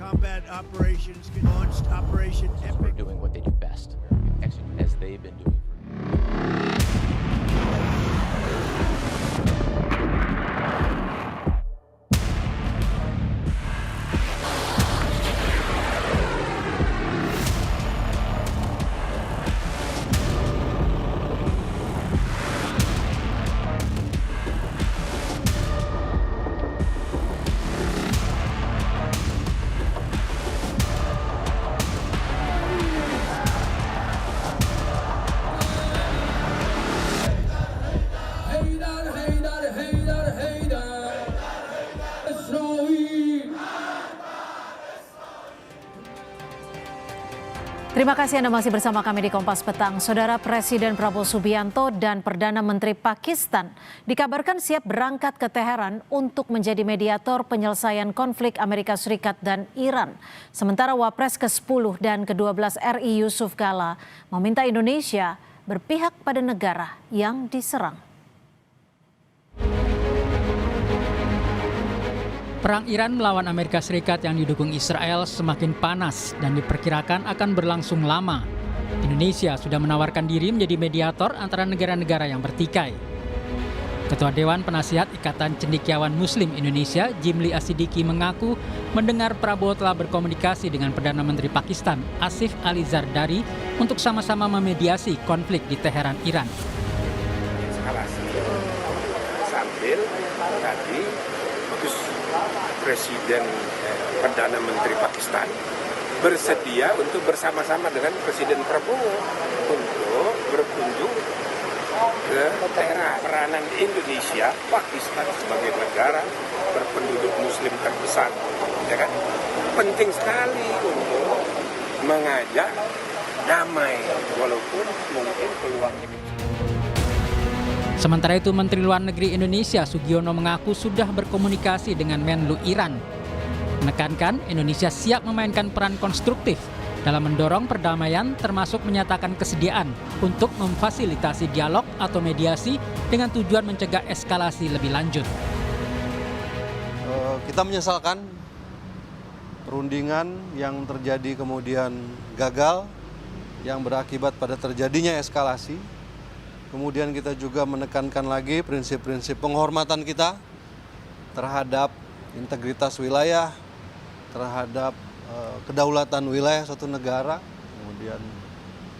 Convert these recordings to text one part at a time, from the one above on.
combat operations launched Operation We're Epic. doing what they do best, as they've been doing. Terima kasih Anda masih bersama kami di Kompas Petang. Saudara Presiden Prabowo Subianto dan Perdana Menteri Pakistan dikabarkan siap berangkat ke Teheran untuk menjadi mediator penyelesaian konflik Amerika Serikat dan Iran. Sementara Wapres ke-10 dan ke-12 RI Yusuf Kala meminta Indonesia berpihak pada negara yang diserang. Perang Iran melawan Amerika Serikat yang didukung Israel semakin panas dan diperkirakan akan berlangsung lama. Indonesia sudah menawarkan diri menjadi mediator antara negara-negara yang bertikai. Ketua Dewan Penasihat Ikatan Cendekiawan Muslim Indonesia, Jimli Asidiki, mengaku mendengar Prabowo telah berkomunikasi dengan Perdana Menteri Pakistan, Asif Ali Zardari, untuk sama-sama memediasi konflik di Teheran, Iran. Eskalasi sambil tadi Presiden Perdana Menteri Pakistan bersedia untuk bersama-sama dengan Presiden Prabowo untuk berkunjung ke Teheran. Peranan Indonesia, Pakistan sebagai negara berpenduduk Muslim terbesar, ya kan, penting sekali untuk mengajak damai walaupun mungkin peluangnya. Sementara itu, Menteri Luar Negeri Indonesia Sugiono mengaku sudah berkomunikasi dengan Menlu Iran. Menekankan Indonesia siap memainkan peran konstruktif dalam mendorong perdamaian, termasuk menyatakan kesediaan untuk memfasilitasi dialog atau mediasi dengan tujuan mencegah eskalasi lebih lanjut. Kita menyesalkan perundingan yang terjadi kemudian gagal, yang berakibat pada terjadinya eskalasi. Kemudian kita juga menekankan lagi prinsip-prinsip penghormatan kita terhadap integritas wilayah, terhadap kedaulatan wilayah suatu negara. Kemudian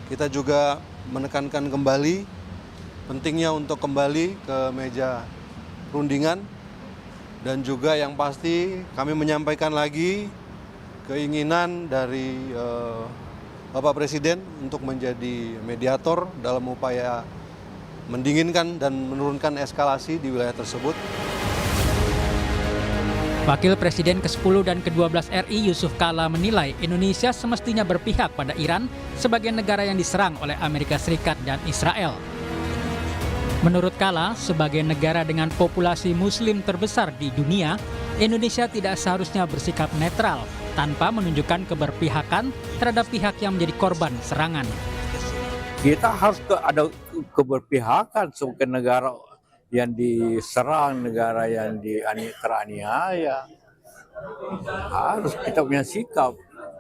kita juga menekankan kembali pentingnya untuk kembali ke meja perundingan. Dan juga yang pasti kami menyampaikan lagi keinginan dari Bapak Presiden untuk menjadi mediator dalam upaya mendinginkan dan menurunkan eskalasi di wilayah tersebut. Wakil Presiden ke-10 dan ke-12 RI Yusuf Kala menilai Indonesia semestinya berpihak pada Iran sebagai negara yang diserang oleh Amerika Serikat dan Israel. Menurut Kala, sebagai negara dengan populasi Muslim terbesar di dunia, Indonesia tidak seharusnya bersikap netral tanpa menunjukkan keberpihakan terhadap pihak yang menjadi korban serangan. Kita harus ada keberpihakan sebagai negara yang diserang, negara yang teraniaya. Harus kita punya sikap.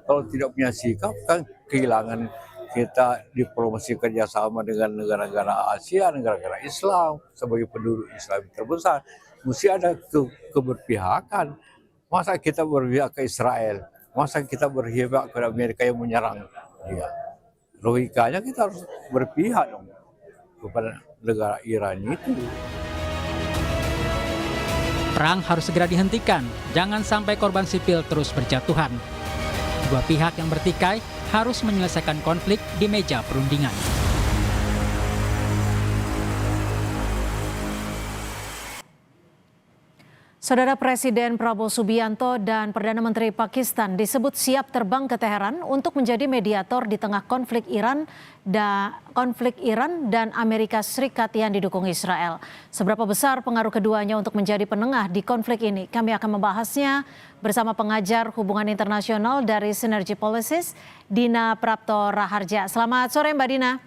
Kalau tidak punya sikap kan kehilangan kita diplomasi kerjasama dengan negara-negara Asia, negara-negara Islam sebagai penduduk Islam terbesar. Mesti ada keberpihakan. Masa kita berpihak ke Israel? Masa kita berpihak ke Amerika yang menyerang dia? Logikanya kita harus berpihak dong kepada negara Iran itu. Perang harus segera dihentikan, jangan sampai korban sipil terus berjatuhan. Dua pihak yang bertikai harus menyelesaikan konflik di meja perundingan. Saudara Presiden Prabowo Subianto dan Perdana Menteri Pakistan disebut siap terbang ke Teheran untuk menjadi mediator di tengah konflik Iran dan Amerika Serikat yang didukung Israel. Seberapa besar pengaruh keduanya untuk menjadi penengah di konflik ini? Kami akan membahasnya bersama pengajar hubungan internasional dari Synergy Policies, Dina Prapto Raharja. Selamat sore Mbak Dina.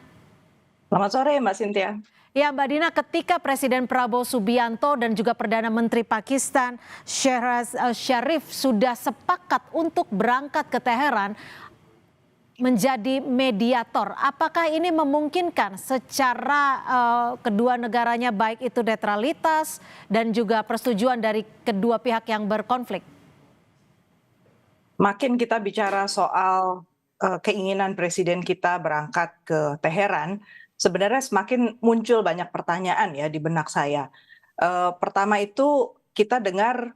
Selamat sore Mbak Cynthia. Ya, Mbak Dina, ketika Presiden Prabowo Subianto dan juga Perdana Menteri Pakistan Shehbaz Sharif sudah sepakat untuk berangkat ke Teheran menjadi mediator, apakah ini memungkinkan secara kedua negaranya baik itu netralitas dan juga persetujuan dari kedua pihak yang berkonflik? Makin kita bicara soal keinginan presiden kita berangkat ke Teheran, sebenarnya semakin muncul banyak pertanyaan ya di benak saya. Pertama itu kita dengar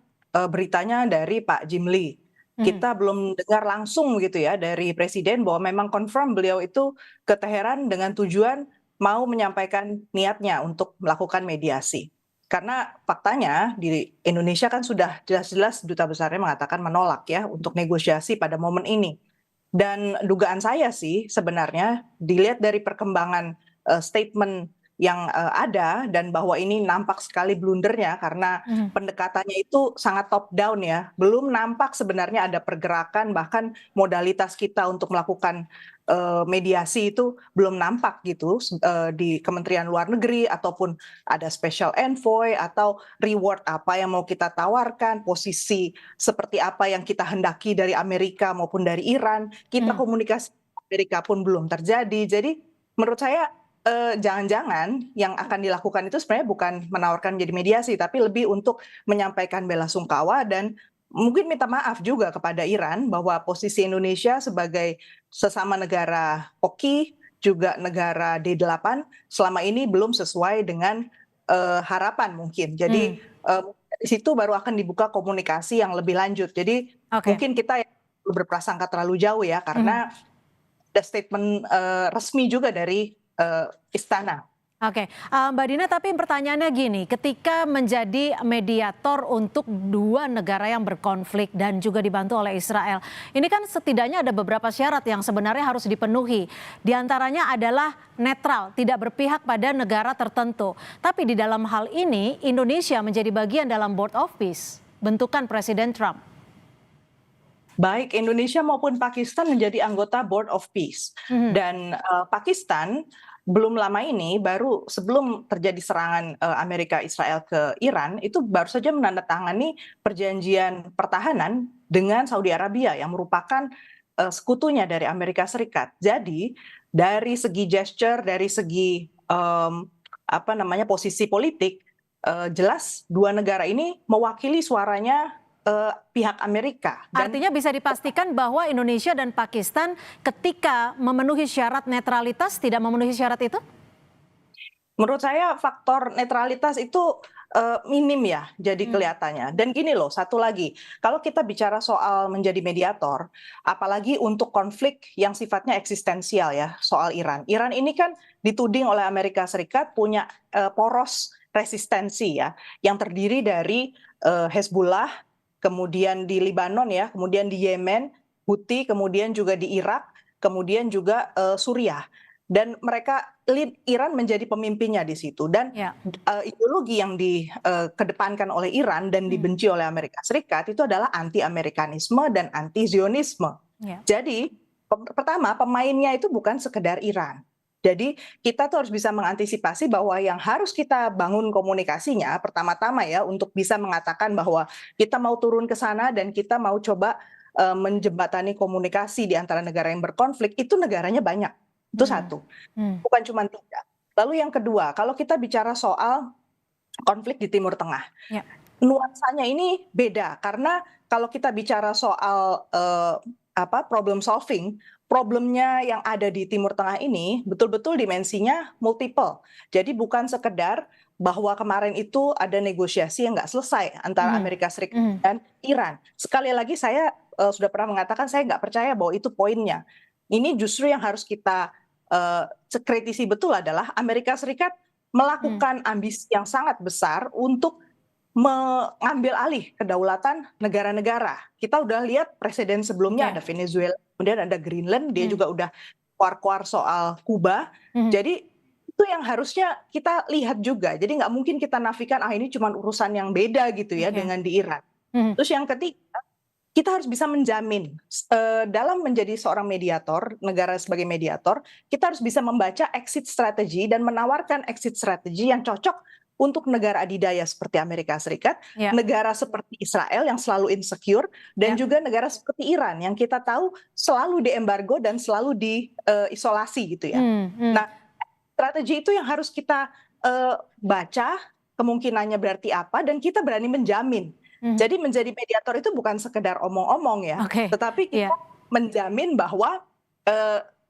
beritanya dari Pak Jimli. Kita belum dengar langsung gitu ya dari presiden bahwa memang confirm beliau itu ke Teheran dengan tujuan mau menyampaikan niatnya untuk melakukan mediasi. Karena faktanya di Indonesia kan sudah jelas-jelas duta besarnya mengatakan menolak ya untuk negosiasi pada momen ini. Dan dugaan saya sih sebenarnya dilihat dari perkembangan statement yang ada dan bahwa ini nampak sekali blundernya karena pendekatannya itu sangat top down ya. Belum nampak sebenarnya ada pergerakan, bahkan modalitas kita untuk melakukan mediasi itu belum nampak gitu di Kementerian Luar Negeri ataupun ada special envoy atau reward apa yang mau kita tawarkan, posisi seperti apa yang kita hendaki dari Amerika maupun dari Iran. Kita komunikasi Amerika pun belum terjadi. Jadi menurut saya jangan-jangan yang akan dilakukan itu sebenarnya bukan menawarkan menjadi mediasi, tapi lebih untuk menyampaikan bela sungkawa dan mungkin minta maaf juga kepada Iran bahwa posisi Indonesia sebagai sesama negara OKI, juga negara D8, selama ini belum sesuai dengan harapan mungkin. Jadi di situ baru akan dibuka komunikasi yang lebih lanjut. Jadi mungkin kita berprasangka terlalu jauh ya, karena ada statement resmi juga dari istana. Oke, Mbak Dina, tapi pertanyaannya gini, ketika menjadi mediator untuk dua negara yang berkonflik dan juga dibantu oleh Israel, ini kan setidaknya ada beberapa syarat yang sebenarnya harus dipenuhi. Di antaranya adalah netral, tidak berpihak pada negara tertentu. Tapi di dalam hal ini, Indonesia menjadi bagian dalam Board of Peace, bentukan Presiden Trump. Baik Indonesia maupun Pakistan menjadi anggota Board of Peace. Dan Pakistan belum lama ini, baru sebelum terjadi serangan Amerika Israel ke Iran, itu baru saja menandatangani perjanjian pertahanan dengan Saudi Arabia yang merupakan sekutunya dari Amerika Serikat. Jadi dari segi gesture, dari segi posisi politik, jelas dua negara ini mewakili suaranya pihak Amerika. Artinya bisa dipastikan bahwa Indonesia dan Pakistan ketika memenuhi syarat netralitas tidak memenuhi syarat itu? Menurut saya faktor netralitas itu minim ya jadi kelihatannya. Dan gini loh, satu lagi, kalau kita bicara soal menjadi mediator, apalagi untuk konflik yang sifatnya eksistensial ya, soal Iran. Iran ini kan dituding oleh Amerika Serikat punya poros resistensi ya, yang terdiri dari Hezbollah, kemudian di Lebanon ya, kemudian di Yemen, Houthi, kemudian juga di Irak, kemudian juga Suriah. Dan Iran menjadi pemimpinnya di situ. Dan ideologi yang dikedepankan oleh Iran dan dibenci oleh Amerika Serikat itu adalah anti-Amerikanisme dan anti-Zionisme. Jadi pertama pemainnya itu bukan sekedar Iran. Jadi kita tuh harus bisa mengantisipasi bahwa yang harus kita bangun komunikasinya pertama-tama ya untuk bisa mengatakan bahwa kita mau turun ke sana dan kita mau coba menjembatani komunikasi di antara negara yang berkonflik, itu negaranya banyak. Itu satu, bukan cuma tiga. Lalu yang kedua, kalau kita bicara soal konflik di Timur Tengah, nuansanya ini beda karena kalau kita bicara soal problem solving, problemnya yang ada di Timur Tengah ini betul-betul dimensinya multiple. Jadi bukan sekedar bahwa kemarin itu ada negosiasi yang nggak selesai antara Amerika Serikat dan Iran. Sekali lagi saya sudah pernah mengatakan saya nggak percaya bahwa itu poinnya. Ini justru yang harus kita kritisi betul adalah Amerika Serikat melakukan ambisi yang sangat besar untuk mengambil alih kedaulatan negara-negara. Kita udah lihat presiden sebelumnya ada Venezuela, kemudian ada Greenland, dia juga udah keluar-keluar soal Kuba. Jadi itu yang harusnya kita lihat juga. Jadi nggak mungkin kita nafikan ini cuma urusan yang beda gitu ya dengan di Iran. Terus yang ketiga, kita harus bisa menjamin dalam menjadi seorang mediator, negara sebagai mediator, kita harus bisa membaca exit strategy dan menawarkan exit strategy yang cocok untuk negara adidaya seperti Amerika Serikat, negara seperti Israel yang selalu insecure, dan juga negara seperti Iran yang kita tahu selalu diembargo dan selalu diisolasi gitu ya. Nah, strategi itu yang harus kita baca, kemungkinannya berarti apa, dan kita berani menjamin. Jadi menjadi mediator itu bukan sekedar omong-omong ya, tetapi kita menjamin bahwa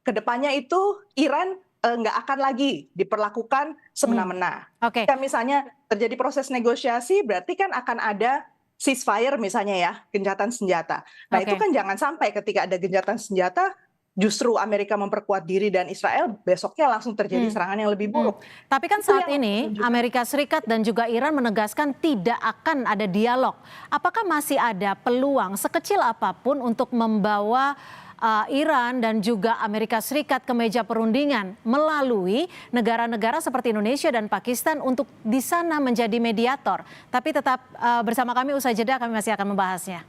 kedepannya itu Iran nggak akan lagi diperlakukan semena-mena. Jika misalnya terjadi proses negosiasi, berarti kan akan ada ceasefire misalnya ya, gencatan senjata. Nah itu kan jangan sampai ketika ada gencatan senjata, justru Amerika memperkuat diri dan Israel besoknya langsung terjadi serangan yang lebih buruk. Tapi kan saat ini Amerika Serikat dan juga Iran menegaskan tidak akan ada dialog. Apakah masih ada peluang sekecil apapun untuk membawa Iran dan juga Amerika Serikat ke meja perundingan melalui negara-negara seperti Indonesia dan Pakistan untuk di sana menjadi mediator? Tapi tetap bersama kami, usai jeda kami masih akan membahasnya.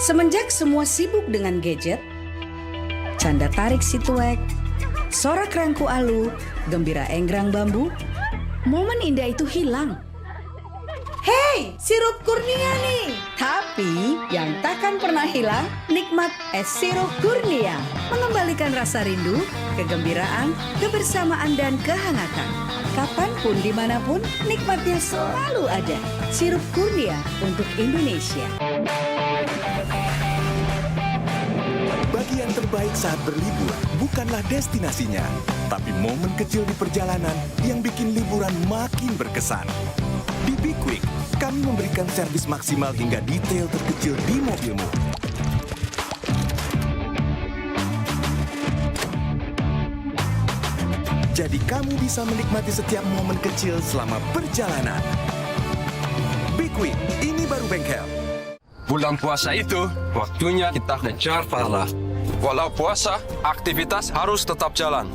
Semenjak semua sibuk dengan gadget, canda tarik si tuek, sorak rangku alu, gembira enggrang bambu, momen indah itu hilang. Hei, sirup kurnia nih! Tapi yang takkan pernah hilang, nikmat es sirup kurnia. Mengembalikan rasa rindu, kegembiraan, kebersamaan, dan kehangatan. Kapanpun, dimanapun, nikmatnya selalu ada. Sirup kurnia untuk Indonesia. Bagian terbaik saat berlibur bukanlah destinasinya, tapi momen kecil di perjalanan yang bikin liburan makin berkesan. Di Be Quick, kami memberikan servis maksimal hingga detail terkecil di mobilmu. Jadi kamu bisa menikmati setiap momen kecil selama perjalanan. Be Quick, ini baru bengkel. Bulan puasa itu, waktunya kita ngejar pahala. Walau puasa, aktivitas harus tetap jalan.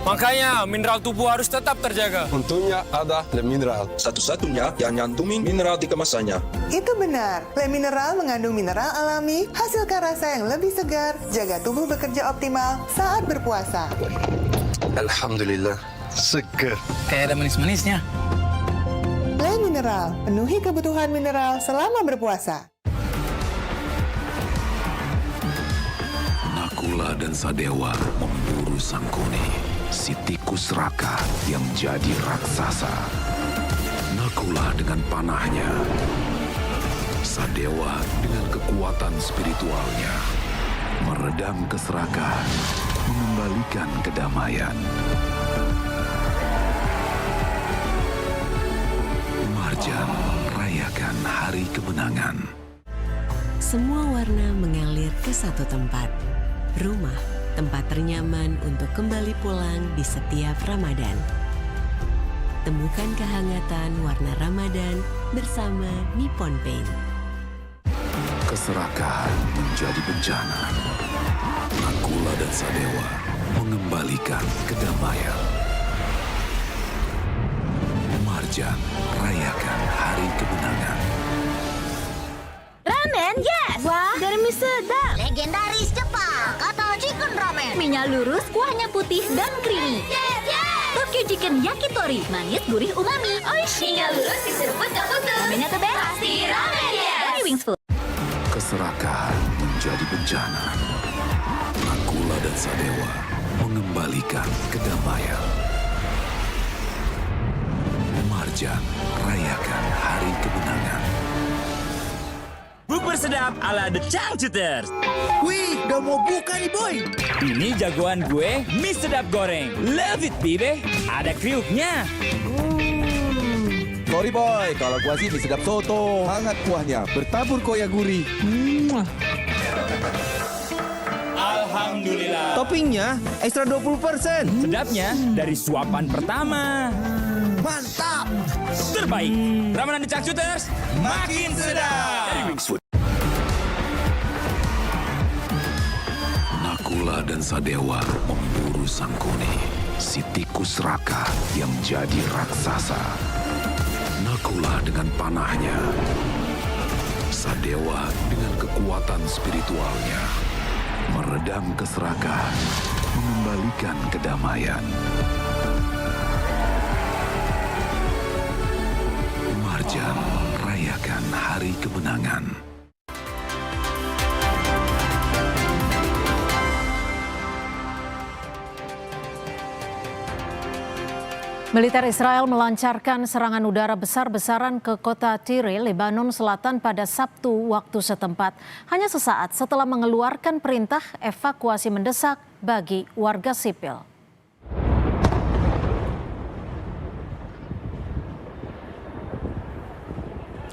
Makanya, mineral tubuh harus tetap terjaga. Untungnya ada Le Mineral. Satu-satunya yang nyantumin mineral di kemasannya. Itu benar. Le Mineral mengandung mineral alami, hasilkan rasa yang lebih segar, jaga tubuh bekerja optimal saat berpuasa. Alhamdulillah, seger. Kayak ada manis-manisnya. Le Mineral, penuhi kebutuhan mineral selama berpuasa. Nakula dan Sadewa memburu Sangkuni, si tikus Raka yang jadi raksasa. Nakula dengan panahnya, Sadewa dengan kekuatan spiritualnya, meredam keserakahan, mengembalikan kedamaian. Marjan rayakan hari kemenangan. Semua warna mengalir ke satu tempat. Rumah, tempat ternyaman untuk kembali pulang di setiap Ramadan. Temukan kehangatan warna Ramadan bersama Nippon Paint. Keserakahan menjadi bencana. Nakula dan Sadewa mengembalikan kedamaian. Marjan rayakan hari kemenangan. Ramen, yes! Wah, dari mie sedap. Legendaris Jepang, kata chicken ramen. Minyak lurus, kuahnya putih dan creamy. Yes, yes! Tokyo Chicken Yakitori, manis, gurih, umami. Oishi. Minyak lurus diseruput ke putu. Ramennya the best. Pasti ramen, yes! Dari Wings Food. Keserakahan menjadi bencana. Nakula dan Sadewa mengembalikan kedamaian. Marjan rayakan hari kemenangan. Bukber sedap ala The Changcuters. Wih, udah mau buka nih boy. Ini jagoan gue, mie sedap goreng. Love it, baby. Ada kriuknya. Sorry boy, kalau gua sih mie sedap soto. Hangat kuahnya, bertabur koya gurih. Alhamdulillah. Toppingnya ekstra 20%. Sedapnya dari suapan pertama. Mantap. Terbaik. Ramadan The Changcuters makin sedap. Dari Wings Food. Nakula dan Sadewa memburu Sangkuni, si si tikus Raka yang jadi raksasa. Nakula dengan panahnya, Sadewa dengan kekuatan spiritualnya, meredam keserakahan, mengembalikan kedamaian. Marjan rayakan hari kemenangan. Militer Israel melancarkan serangan udara besar-besaran ke kota Tire, Lebanon Selatan pada Sabtu waktu setempat. Hanya sesaat setelah mengeluarkan perintah evakuasi mendesak bagi warga sipil.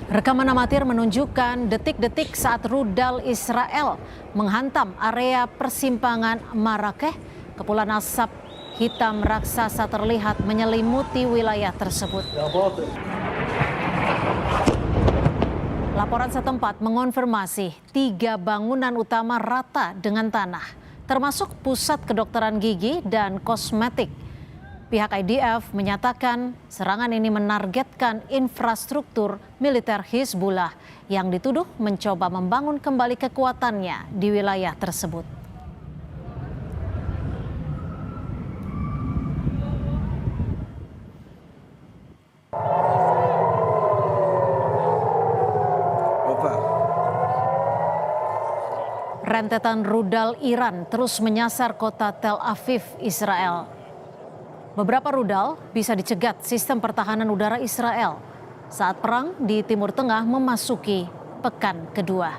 Rekaman amatir menunjukkan detik-detik saat rudal Israel menghantam area persimpangan Marakeh. Kepulan asap hitam raksasa terlihat menyelimuti wilayah tersebut. Laporan setempat mengonfirmasi 3 bangunan utama rata dengan tanah, termasuk pusat kedokteran gigi dan kosmetik. Pihak IDF menyatakan serangan ini menargetkan infrastruktur militer Hizbullah yang dituduh mencoba membangun kembali kekuatannya di wilayah tersebut. Rentetan rudal Iran terus menyasar kota Tel Aviv, Israel. Beberapa rudal bisa dicegat sistem pertahanan udara Israel saat perang di Timur Tengah memasuki pekan kedua.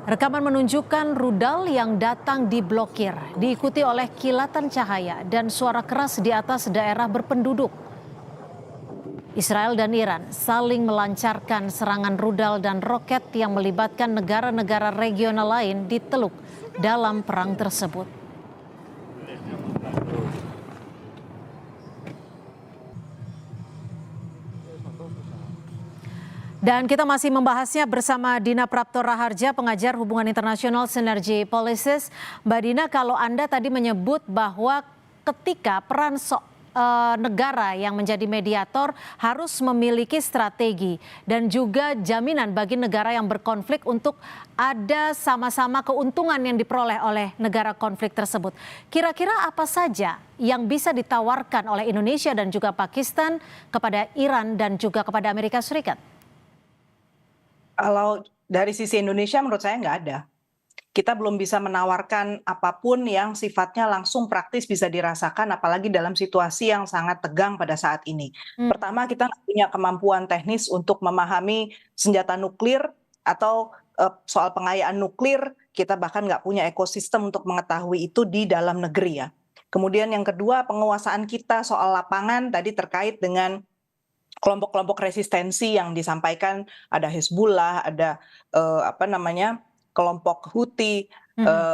Rekaman menunjukkan rudal yang datang diblokir, diikuti oleh kilatan cahaya dan suara keras di atas daerah berpenduduk. Israel dan Iran saling melancarkan serangan rudal dan roket yang melibatkan negara-negara regional lain di Teluk dalam perang tersebut. Dan kita masih membahasnya bersama Dina Prapto Raharja, pengajar hubungan internasional Synergy Policies. Mbak Dina, kalau Anda tadi menyebut bahwa ketika peran negara yang menjadi mediator harus memiliki strategi dan juga jaminan bagi negara yang berkonflik untuk ada sama-sama keuntungan yang diperoleh oleh negara konflik tersebut. Kira-kira apa saja yang bisa ditawarkan oleh Indonesia dan juga Pakistan kepada Iran dan juga kepada Amerika Serikat? Kalau dari sisi Indonesia menurut saya nggak ada. Kita belum bisa menawarkan apapun yang sifatnya langsung praktis bisa dirasakan, apalagi dalam situasi yang sangat tegang pada saat ini. Pertama, kita nggak punya kemampuan teknis untuk memahami senjata nuklir atau soal pengayaan nuklir. Kita bahkan nggak punya ekosistem untuk mengetahui itu di dalam negeri ya. Kemudian yang kedua, penguasaan kita soal lapangan tadi terkait dengan kelompok-kelompok resistensi yang disampaikan, ada Hizbullah, ada kelompok Houthi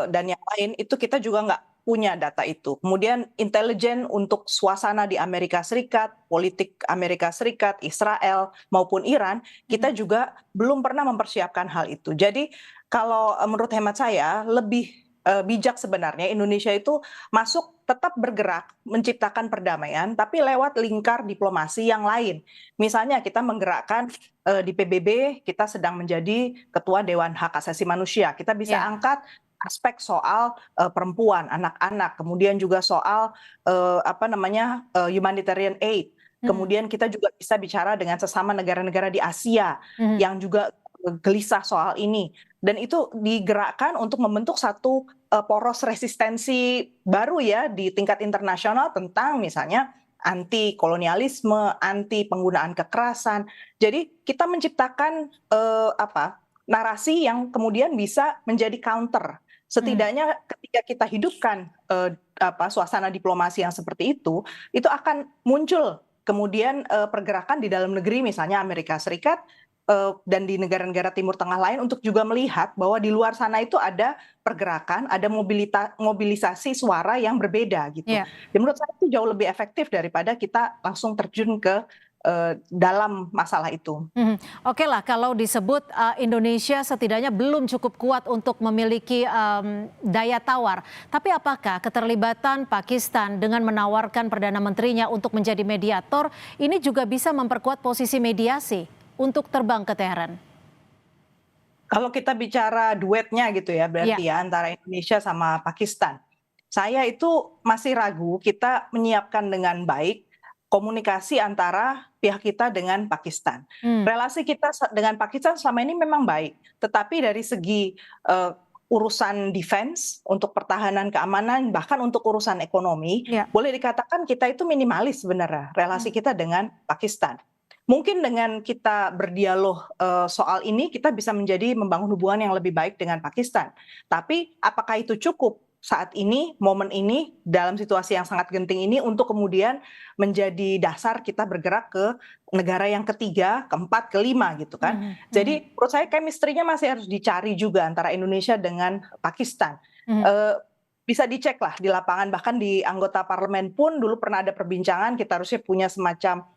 dan yang lain, itu kita juga nggak punya data itu. Kemudian intelijen untuk suasana di Amerika Serikat, politik Amerika Serikat, Israel maupun Iran, kita juga belum pernah mempersiapkan hal itu. Jadi kalau menurut hemat saya lebih bijak sebenarnya Indonesia itu masuk tetap bergerak menciptakan perdamaian tapi lewat lingkar diplomasi yang lain. Misalnya kita menggerakkan di PBB kita sedang menjadi ketua Dewan Hak Asasi Manusia. Kita bisa angkat aspek soal perempuan, anak-anak, kemudian juga soal humanitarian aid. Kemudian kita juga bisa bicara dengan sesama negara-negara di Asia yang juga gelisah soal ini, dan itu digerakkan untuk membentuk satu poros resistensi baru ya di tingkat internasional tentang misalnya anti kolonialisme, anti penggunaan kekerasan. Jadi kita menciptakan narasi yang kemudian bisa menjadi counter. Setidaknya ketika kita hidupkan suasana diplomasi yang seperti itu akan muncul kemudian pergerakan di dalam negeri misalnya Amerika Serikat dan di negara-negara Timur Tengah lain untuk juga melihat bahwa di luar sana itu ada pergerakan, ada mobilisasi suara yang berbeda gitu. Dan menurut saya itu jauh lebih efektif daripada kita langsung terjun ke dalam masalah itu. Oke lah, kalau disebut Indonesia setidaknya belum cukup kuat untuk memiliki daya tawar. Tapi apakah keterlibatan Pakistan dengan menawarkan Perdana Menterinya untuk menjadi mediator ini juga bisa memperkuat posisi mediasi untuk terbang ke Teheran? Kalau kita bicara duetnya gitu ya, berarti ya antara Indonesia sama Pakistan. Saya itu masih ragu kita menyiapkan dengan baik komunikasi antara pihak kita dengan Pakistan. Relasi kita dengan Pakistan selama ini memang baik, tetapi dari segi urusan defense, untuk pertahanan keamanan, bahkan untuk urusan ekonomi, boleh dikatakan kita itu minimalis sebenarnya relasi kita dengan Pakistan. Mungkin dengan kita berdialog soal ini, kita bisa membangun hubungan yang lebih baik dengan Pakistan. Tapi apakah itu cukup saat ini, momen ini, dalam situasi yang sangat genting ini untuk kemudian menjadi dasar kita bergerak ke negara yang ketiga, keempat, kelima gitu kan. Jadi menurut saya chemistry-nya masih harus dicari juga antara Indonesia dengan Pakistan. Bisa dicek lah di lapangan, bahkan di anggota parlemen pun dulu pernah ada perbincangan kita harusnya punya semacam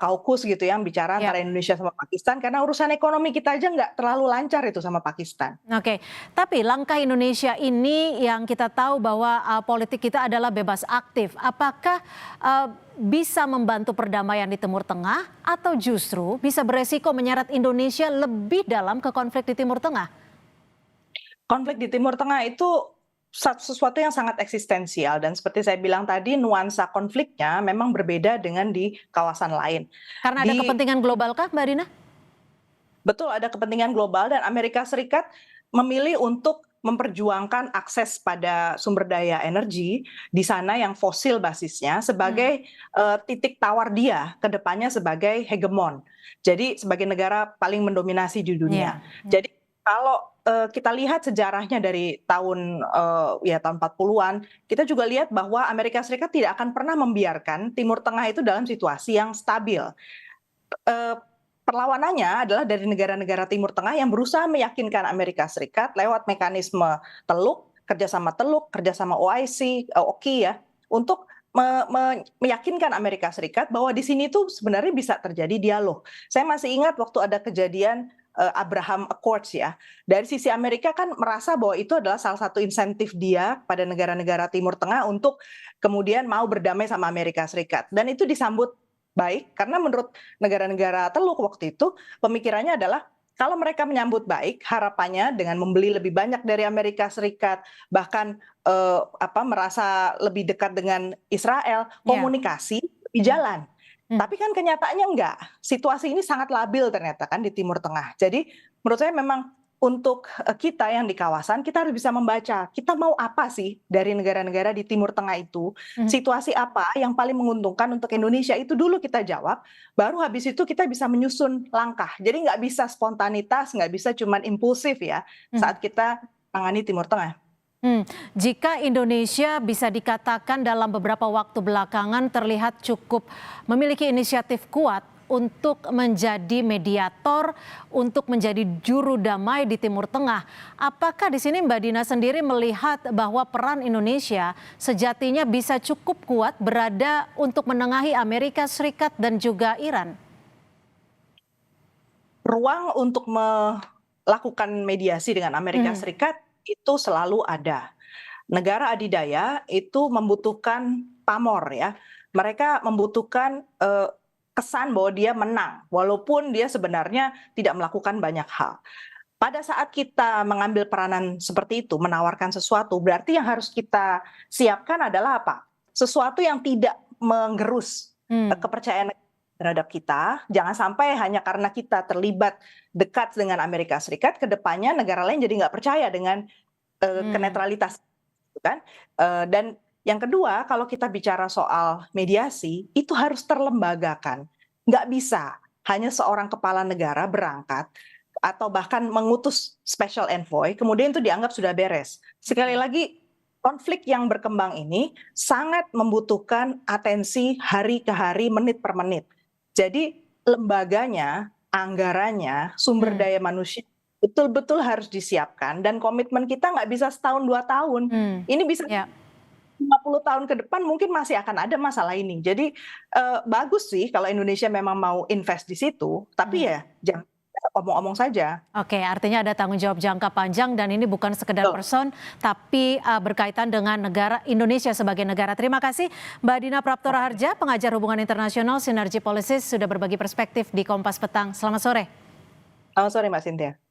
kaukus gitu yang bicara antara Indonesia sama Pakistan, karena urusan ekonomi kita aja nggak terlalu lancar itu sama Pakistan. Oke, tapi langkah Indonesia ini yang kita tahu bahwa politik kita adalah bebas aktif. Apakah bisa membantu perdamaian di Timur Tengah atau justru bisa beresiko menyeret Indonesia lebih dalam ke konflik di Timur Tengah? Konflik di Timur Tengah itu sesuatu yang sangat eksistensial, dan seperti saya bilang tadi, nuansa konfliknya memang berbeda dengan di kawasan lain. Karena ada kepentingan global kah, Mbak Dina? Betul, ada kepentingan global, dan Amerika Serikat memilih untuk memperjuangkan akses pada sumber daya energi di sana yang fosil basisnya sebagai titik tawar dia ke depannya sebagai hegemon. Jadi sebagai negara paling mendominasi di dunia. Jadi kalau kita lihat sejarahnya dari tahun 40-an, kita juga lihat bahwa Amerika Serikat tidak akan pernah membiarkan Timur Tengah itu dalam situasi yang stabil. Perlawanannya adalah dari negara-negara Timur Tengah yang berusaha meyakinkan Amerika Serikat lewat mekanisme kerjasama OIC, OKI ya, untuk meyakinkan Amerika Serikat bahwa di sini tuh sebenarnya bisa terjadi dialog. Saya masih ingat waktu ada kejadian Abraham Accords ya. Dari sisi Amerika kan merasa bahwa itu adalah salah satu insentif dia pada negara-negara Timur Tengah untuk kemudian mau berdamai sama Amerika Serikat. Dan itu disambut baik karena menurut negara-negara Teluk waktu itu pemikirannya adalah kalau mereka menyambut baik, harapannya dengan membeli lebih banyak dari Amerika Serikat, bahkan merasa lebih dekat dengan Israel, komunikasi lebih jalan. Tapi kan kenyataannya enggak. Situasi ini sangat labil ternyata kan di Timur Tengah. Jadi menurut saya memang untuk kita yang di kawasan, kita harus bisa membaca kita mau apa sih dari negara-negara di Timur Tengah itu. Situasi apa yang paling menguntungkan untuk Indonesia itu dulu kita jawab. Baru habis itu kita bisa menyusun langkah. Jadi nggak bisa spontanitas, nggak bisa cuman impulsif ya saat kita tangani Timur Tengah. Jika Indonesia bisa dikatakan dalam beberapa waktu belakangan terlihat cukup memiliki inisiatif kuat untuk menjadi mediator, untuk menjadi juru damai di Timur Tengah. Apakah di sini Mbak Dina sendiri melihat bahwa peran Indonesia sejatinya bisa cukup kuat berada untuk menengahi Amerika Serikat dan juga Iran? Ruang untuk melakukan mediasi dengan Amerika Serikat itu selalu ada. Negara adidaya itu membutuhkan pamor ya. Mereka membutuhkan kesan bahwa dia menang, walaupun dia sebenarnya tidak melakukan banyak hal. Pada saat kita mengambil peranan seperti itu, menawarkan sesuatu, berarti yang harus kita siapkan adalah apa? Sesuatu yang tidak menggerus kepercayaan terhadap kita. Jangan sampai hanya karena kita terlibat dekat dengan Amerika Serikat, ke depannya negara lain jadi nggak percaya dengan kenetralitas, kan? Dan yang kedua, kalau kita bicara soal mediasi, itu harus terlembagakan. Nggak bisa hanya seorang kepala negara berangkat atau bahkan mengutus special envoy, kemudian itu dianggap sudah beres. Sekali lagi, konflik yang berkembang ini sangat membutuhkan atensi hari ke hari, menit per menit. Jadi lembaganya, anggarannya, sumber daya manusia betul-betul harus disiapkan, dan komitmen kita nggak bisa setahun 2 tahun. Ini bisa 50 tahun ke depan mungkin masih akan ada masalah ini. Jadi bagus sih kalau Indonesia memang mau invest di situ, tapi ya jangan omong-omong saja. Oke, artinya ada tanggung jawab jangka panjang dan ini bukan sekedar person, tapi berkaitan dengan negara Indonesia sebagai negara. Terima kasih Mbak Dina Praptora Harja, pengajar hubungan internasional Synergy Policies, sudah berbagi perspektif di Kompas Petang. Selamat sore. Selamat sore Mbak Cynthia.